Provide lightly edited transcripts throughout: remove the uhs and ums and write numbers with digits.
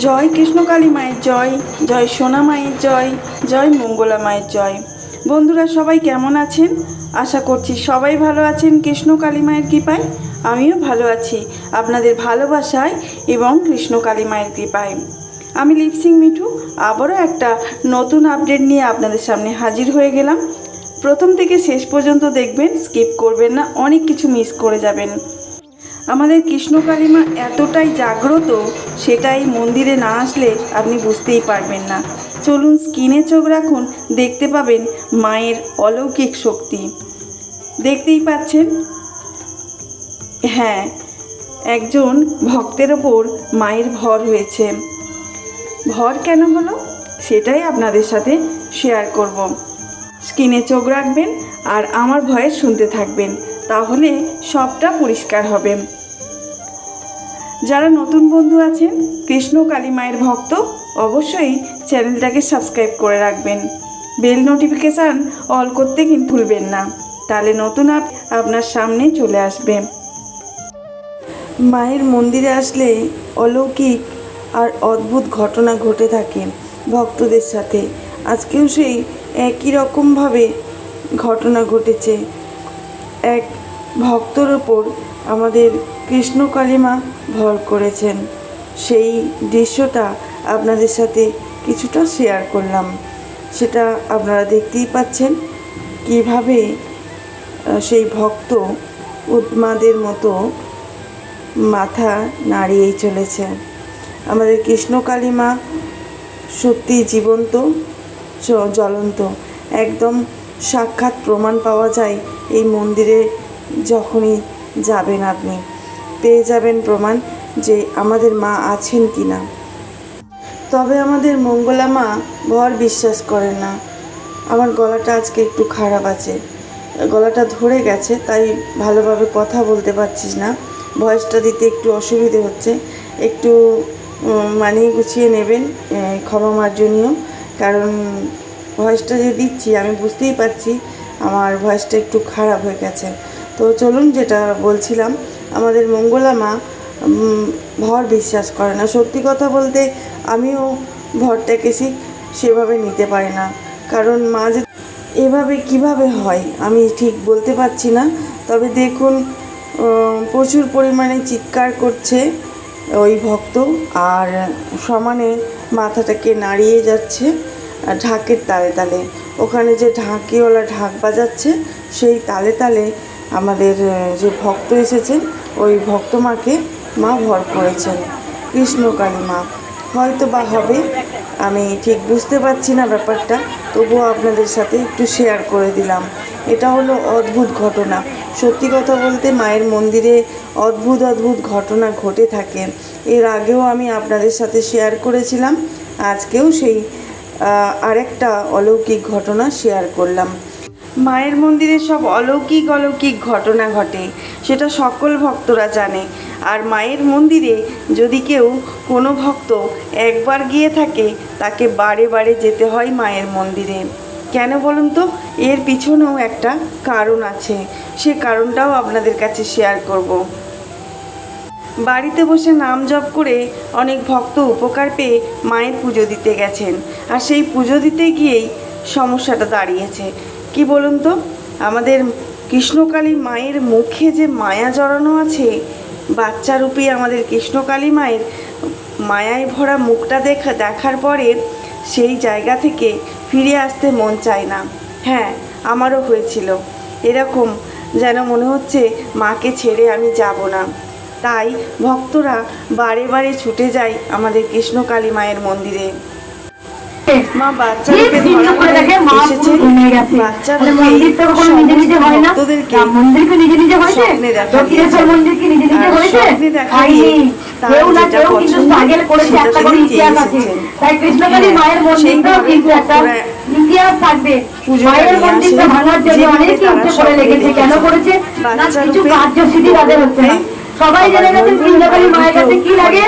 জয় কৃষ্ণকালী মায়ের জয়, জয় সোনা মায়ের জয়, জয় মঙ্গলা মায়ের জয়। বন্ধুরা সবাই কেমন আছেন? আশা করছি সবাই ভালো আছেন কৃষ্ণকালী মায়ের কৃপায়। আমিও ভালো আছি আপনাদের ভালোবাসায় এবং কৃষ্ণকালী মায়ের কৃপায়। আমি লিপসিং মিঠু আবারও একটা নতুন আপডেট নিয়ে আপনাদের সামনে হাজির হয়ে গেলাম। প্রথম থেকে শেষ পর্যন্ত দেখবেন, স্কিপ করবেন না, অনেক কিছু মিস করে যাবেন। আমাদের কৃষ্ণকালী মা এতটাই জাগ্রত, সেটাই মন্দিরে না আসলে আপনি বুঝতেই পারবেন না। চলুন স্ক্রিনে চোখ রাখুন, দেখতে পাবেন মায়ের অলৌকিক শক্তি। দেখতেই পাচ্ছেন, হ্যাঁ, একজন ভক্তের ওপর মায়ের ভর হয়েছে। ভর কেন হলো সেটাই আপনাদের সাথে শেয়ার করব। স্ক্রিনে চোখ রাখবেন আর আমার ভয়েস শুনতে থাকবেন, তাহলে সবটা পরিষ্কার হবে। যারা নতুন বন্ধু আছেন, কৃষ্ণকালী মায়ের ভক্ত, অবশ্যই চ্যানেলটাকে সাবস্ক্রাইব করে রাখবেন। বেল নোটিফিকেশান অল করতে কিন্তু ভুলবেন না, তাহলে নতুন আপনার সামনে চলে আসবে। মায়ের মন্দিরে আসলে অলৌকিক আর অদ্ভুত ঘটনা ঘটে থাকে ভক্তদের সাথে। আজকেও সেই একই রকমভাবে ঘটনা ঘটেছে। এক ভক্তর ওপর আমাদের কৃষ্ণকালী মা ভর করেছেন। সেই দৃশ্যটা আপনাদের সাথে কিছুটা শেয়ার করলাম। সেটা আপনারা দেখতেই পাচ্ছেন কিভাবে সেই ভক্ত উন্মাদের মতো মাথা নাড়িয়েই চলেছে। আমাদের কৃষ্ণকালী মা সত্যি জীবন্ত, জ্বলন্ত, একদম সাক্ষাৎ প্রমাণ পাওয়া যায় এই মন্দিরে। যখনই যাবেন আপনি পেয়ে যাবেন প্রমাণ যে আমাদের মা আছেন কি না। তবে আমাদের মঙ্গলা মা ভর বিশ্বাস করেন না। আমার গলাটা আজকে একটু খারাপ আছে, গলাটা ধরে গেছে, তাই ভালোভাবে কথা বলতে পারছিস না, ভয়েসটা দিতে একটু অসুবিধে হচ্ছে। একটু মানিয়ে গুছিয়ে নেবেন, ক্ষমা মার্জনীয়। কারণ ভয়েসটা যে দিচ্ছি আমি বুঝতেই পারছি আমার ভয়েসটা একটু খারাপ হয়ে গেছে। তো চলুন, যেটা বলছিলাম, আমাদের মঙ্গলা মা ভর বিশ্বাস করে না। সত্যি কথা বলতে আমিও ভরটাকে সেভাবে নিতে পারি না, কারণ মা যে এভাবে কিভাবে হয় আমি ঠিক বলতে পারছি না। তবে দেখুন, প্রচুর পরিমাণে চিৎকার করছে ওই ভক্ত, আর সমানে মাথাটাকে নাড়িয়ে যাচ্ছে ঢাকের তালে তালে। ওখানে যে ঢাকিওয়ালা ঢাক বাজাচ্ছে, সেই তালে তালে আমাদের যে ভক্ত এসেছেন ওই ভক্ত মাকে মা ভর করেছেন। কৃষ্ণকালী মা হয়তো বা হবে, আমি ঠিক বুঝতে পারছি না ব্যাপারটা, তবুও আপনাদের সাথে একটু শেয়ার করে দিলাম। এটা হলো অদ্ভুত ঘটনা। সত্যি কথা বলতে মায়ের মন্দিরে অদ্ভুত অদ্ভুত ঘটনা ঘটে থাকে। এর আগেও আমি আপনাদের সাথে শেয়ার করেছিলাম, আজকেও সেই আরেকটা অলৌকিক ঘটনা শেয়ার করলাম। মায়ের মন্দিরে সব অলৌকিক অলৌকিক ঘটনা ঘটে, সেটা সকল ভক্তরা জানে। আর মায়ের মন্দিরে যদি কেউ কোনো ভক্ত একবার গিয়ে থাকে, তাকে বারে বারে যেতে হয় মায়ের মন্দিরে। কেন বলুন তো? এর পিছনেও একটা কারণ আছে, সে কারণটাও আপনাদের কাছে শেয়ার করব। বাড়িতে বসে নাম জপ করে অনেক ভক্ত উপকার পেয়ে মায়ের পুজো দিতে গেছেন, আর সেই পুজো দিতে গিয়েই সমস্যাটা দাঁড়িয়েছে। কি বলুন তো? আমাদের কৃষ্ণকালী মায়ের মুখে যে মায়া জড়ানো আছে, বাচ্চারূপী আমাদের কৃষ্ণকালী মায়ের মায়ায় ভরা মুখটা দেখার পরে সেই জায়গা থেকে ফিরে আসতে মন চায় না। হ্যাঁ, আমারও হয়েছিল এরকম, যেন মনে হচ্ছে মাকে ছেড়ে আমি যাব না। তাই ভক্তরা বারে বারে ছুটে যায় আমাদের কৃষ্ণকালী মায়ের মন্দিরে। মা বাচ্চাকে এসেছে, বাচ্চাদেরকে স্বপ্নে দেখা দিয়েছে, স্বপ্নে দেখা দিয়ে তার যেটা পছন্দ সেটা তিনি চেয়ে এসেছেন। সেইভাবে ভক্তরা পুজো যেভাবে তারা স্বপ্নে দেখেছে বাচ্চার রূপে সবাই জেনে গেছেন কৃষ্ণকালী মায়ের কাছে কি লাগে,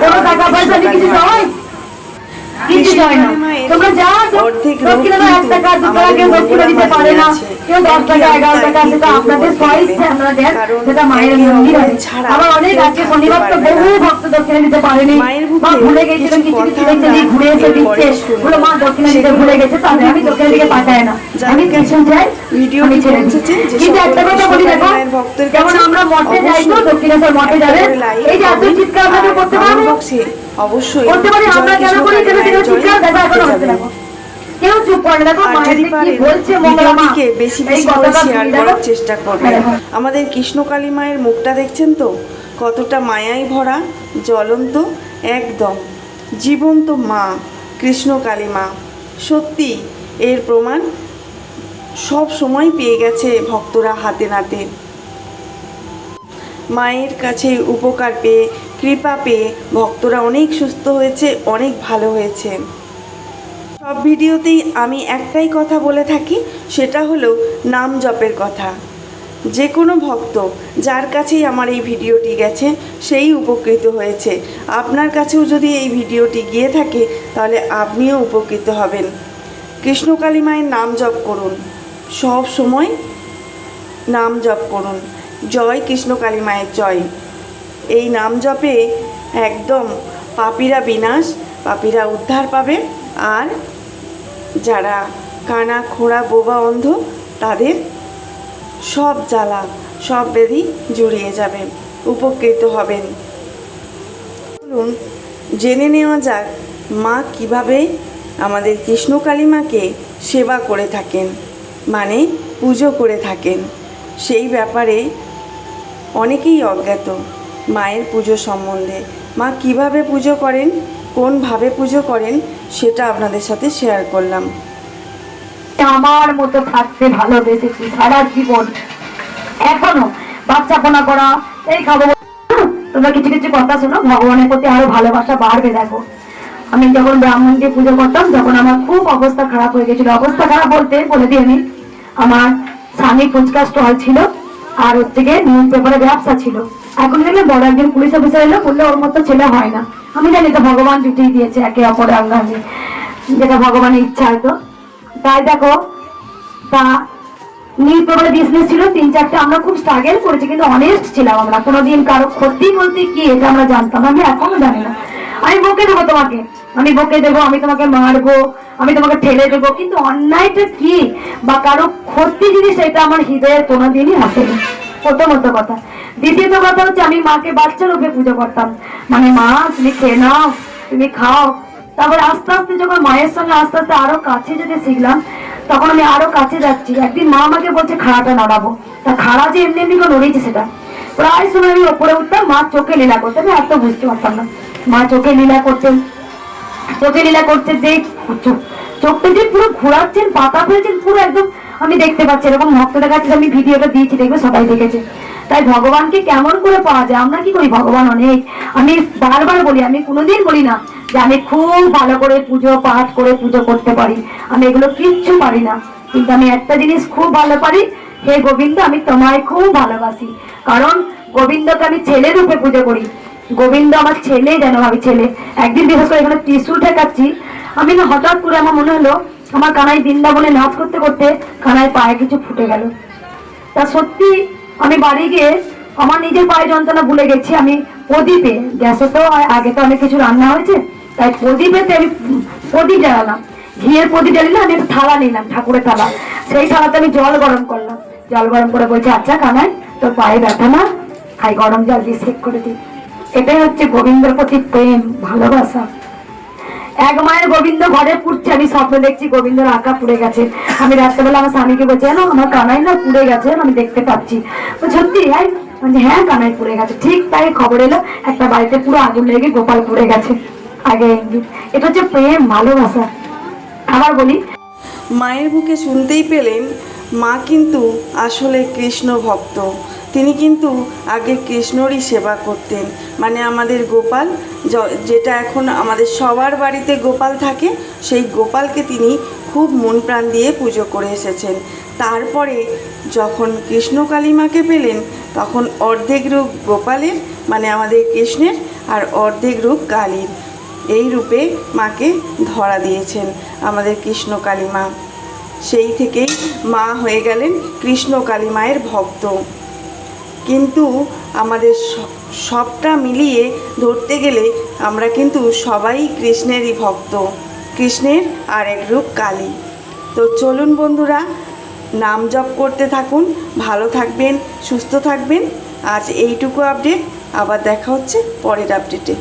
কোনো টাকা পয়সা কিছু হয় কিছু হয় না। তোমরা যাও, অর্ধেক রূপ কিন্তু আমাদের মঙ্গলা মা দিয়ে আছে। কেউ 10 টাকা 11 টাকা সেটা আপনাদের চয়েসে আমরা দেন, সেটা মায়ের মন্দির আছে। আবার অনেক আছে শনিবার তো বহু ভক্ত দক্ষিণা দিতে পারেনি, মুখে ভুলে গেছে, কিছু কিছু কথা কিছু দেখতে ঘুরে এসে দিচ্ছে, বলো মা দক্ষিণা দিতে ভুলে গেছে, তাহলে আমি দক্ষিণা দিকে পাঠাই না, আমি কিছু চাই ভিডিওটি পৌঁছেছে যে কিন্তু একটা কথা বলি দেখো, ভক্তের যেমন কাছে আমরা মঠে যাই তো দক্ষিণেশ্বর মঠে যাবে, এই যে এত চিৎকার আমরা করতে পারবো, অবশ্যই করতে পারি আমরা কেন করি, যেন চিৎকার দেখো এখন হচ্ছে দেখো কেউ চুপ করে দেখো, মায়ের কি বলছে মঙ্গলা মা, বেশি বেশি করে শেয়ার করার চেষ্টা করবে। আমাদের কৃষ্ণকালী মায়ের মুখটা দেখছেন তো, কতটা মায়ায় ভরা, জ্বলন্ত, একদম জীবন্ত মা কৃষ্ণকালী মা। সত্যি এর প্রমাণ সব সময় পেয়ে গেছে ভক্তরা হাতে নাতে। মায়ের কাছে উপকার পেয়ে, কৃপা পেয়ে ভক্তরা অনেক সুস্থ হয়েছে, অনেক ভালো হয়েছে। সব ভিডিওতেই আমি একটাই কথা বলে থাকি, সেটা হলো নাম জপের কথা। যে কোনো ভক্ত যার কাছেই আমার এই ভিডিওটি গেছে সেই উপকৃত হয়েছে। আপনার কাছেও যদি এই ভিডিওটি গিয়ে থাকে তাহলে আপনিও উপকৃত হবেন। কৃষ্ণকালী মায়ের নাম জপ করুন, সব সময় নাম জপ করুন। জয় কৃষ্ণকালী মায়ের জয়। এই নাম জপে একদম পাপীরা বিনাশ, পাপীরা উদ্ধার পাবে, আর যারা কানা খোঁড়া বোবা অন্ধ তাদের সব জ্বালা সব ব্যাধি জুড়িয়ে যাবে, উপকৃত হবেন। চলুন জেনে নেওয়া যাক মা কিভাবে আমাদের কৃষ্ণকালী মাকে সেবা করে থাকেন, মানে পুজো করে থাকেন। সেই ব্যাপারে অনেকেই অজ্ঞাত মায়ের পুজো সম্বন্ধে। মা কিভাবে পুজো করেন, কোনভাবে পুজো করেন, সেটা আপনাদের সাথে শেয়ার করলাম। আমার মতো থাকতে ভালোবেসেছি সারা জীবন, এখনো বাচ্চাপনা করা, এই খাবো। তোমরা কিছু কিছু কথা শোনো, ভগবানের প্রতি আরো ভালোবাসা বাড়বে। দেখো আমি যখন ব্রাহ্মণকে পুজো করতাম তখন আমার খুব অবস্থা খারাপ হয়ে গেছিল। অবস্থা খারাপ বলতে বলে দিই আমি, আমার স্বামী ফুচকা স্টল ছিল, আর হচ্ছে গিয়ে নিউজ পেপারে ব্যবসা ছিল। এখন দেখলে বড় একজন পুলিশ অফিসার এলো, বললো ওর মতো ছেলে হয় না। আমি জানি তো ভগবান জুটিয়ে দিয়েছে একে অপরে অঙ্গাঙ্গি, যেটা ভগবানের ইচ্ছা হয়তো। তাই দেখো, তা নিউজ পেপারে বিজনেস ছিল 3-4টা, আমরা খুব স্ট্রাগল করেছি, কিন্তু অনেস্ট ছিলাম আমরা। কোনোদিন কারো ক্ষতি বলতে কি এটা আমরা জানতাম, আমি এখনো জানি না। আমি বকে দেবো তোমাকে, আমি বকে দেবো, আমি তোমাকে মারবো, আমি তোমাকে ঠেলে দেবো, কিন্তু অন্যায়টা কি বা কারো ক্ষতি জিনিস এটা আমার হৃদয়ে কোনোদিনই আসেনি, প্রথমত কথা। দ্বিতীয়ত কথা হচ্ছে আমি মাকে বাচ্চা রূপে পুজো করতাম, মানে মা তুমি খেয়ে নাও, তুমি খাও। তারপরে আস্তে আস্তে যখন মায়ের সঙ্গে আস্তে আস্তে আরো কাছে যেতে শিখলাম, তখন আমি আরো কাছে যাচ্ছি। একদিন মা আমাকে বলছে খাড়াটা নড়াবো, তা খাড়া যে এমনি এমনি নড়েছে সেটা। প্রায় সময় আমি ওপরে উঠতাম, মা চোখে লীলা করতে, আমি এত বুঝতে পারতাম না। মা চোখে লীলা করতেন, চোখে লীলা করতে দেখ চোখটা যে পুরো ঘোরাচ্ছেন, পাতা ফেলছেন পুরো একদম, আমি দেখতে পাচ্ছি। এরকম ভক্তদের কাছে আমি ভিডিওটা দিয়েছি, দেখবে সবাই দেখেছে। তাই ভগবানকে কেমন করে পাওয়া যায়, আমরা কি করি, ভগবান অনেক। আমি বারবার বলি, আমি কোনোদিন বলি না যে আমি খুব ভালো করে পুজো পাঠ করে পুজো করতে পারি, আমি এগুলো কিচ্ছু পারি না। কিন্তু আমি একটা জিনিস খুব ভালো পারি, হে গোবিন্দ আমি তোমায় খুব ভালোবাসি। কারণ গোবিন্দকে আমি ছেলে রূপে পুজো করি, গোবিন্দ আমার ছেলে যেন ভাবি, ছেলে। একদিন বিশেষ করে এখানে ত্রিশূল ঠেকাচ্ছি, আমি না হঠাৎ করে আমার মনে হলো আমার কানাই বৃন্দাবনে নাচ করতে করতে কানাই পায়ে কিছু ফুটে গেল। তা সত্যি আমি বাড়ি গিয়ে আমার নিজের পায়ে যন্ত্রণা ভুলে গেছি। আমি প্রদীপে, গ্যাসে তো আগে তো অনেক কিছু রান্না হয়েছে, তাই প্রদীপেতে আমি প্রদীপ জ্বালালাম, ঘিয়ের প্রদীপ জ্বালিয়ে আমি একটা থালা নিলাম, ঠাকুরের থালা। সেই থালাতে আমি জল গরম করলাম, জল গরম করে বলছি আচ্ছা কানাই তোর পায়ে ব্যথা না, খাই গরম জল দিয়ে সেক করে দিই। এটাই হচ্ছে গোবিন্দের প্রতি প্রেম, ভালোবাসা। এক মায়ের গোবিন্দ ঘরে পুড়ছে, আমি স্বপ্ন দেখছি গোবিন্দর আঁকা পুড়ে গেছে। আমি রাত্রেবেলা আমার স্বামীকে বলছি জানো আমার কানাই না পুড়ে গেছে, আমি দেখতে পাচ্ছি। সত্যি হ্যাঁ কানাই পুড়ে গেছে। ঠিক তাই খবর এলো একটা বাড়িতে পুরো আগুন লেগে গোপাল পুড়ে গেছে। আগে এটা হচ্ছে প্রেম, ভালোবাসা। আবার বলি, মায়ের মুখে শুনতেই পেলেন মা কিন্তু আসলে কৃষ্ণ ভক্ত। তিনি কিন্তু আগে কৃষ্ণরই সেবা করতেন, মানে আমাদের গোপাল, যেটা এখন আমাদের সবার বাড়িতে গোপাল থাকে, সেই গোপালকে তিনি খুব মন প্রাণ দিয়ে পুজো করে এসেছেন। তারপরে যখন কৃষ্ণকালী মাকে পেলেন তখন অর্ধেক রূপ গোপালের, মানে আমাদের কৃষ্ণের, আর অর্ধেক রূপ কালীর, এই রূপে মাকে ধরা দিয়েছেন আমাদের কৃষ্ণকালী মা। সেই থেকেই মা হয়ে গেলেন কৃষ্ণকালী মায়ের ভক্ত। কিন্তু আমাদের সবটা মিলিয়ে ধরতে গেলে আমরা কিন্তু সবাই কৃষ্ণেরই ভক্ত, কৃষ্ণের আরেক রূপ কালী। তো চলুন বন্ধুরা, নাম জপ করতে থাকুন, ভালো থাকবেন, সুস্থ থাকবেন। আজ এইটুকু আপডেট, আবার দেখা হচ্ছে পরের আপডেটে।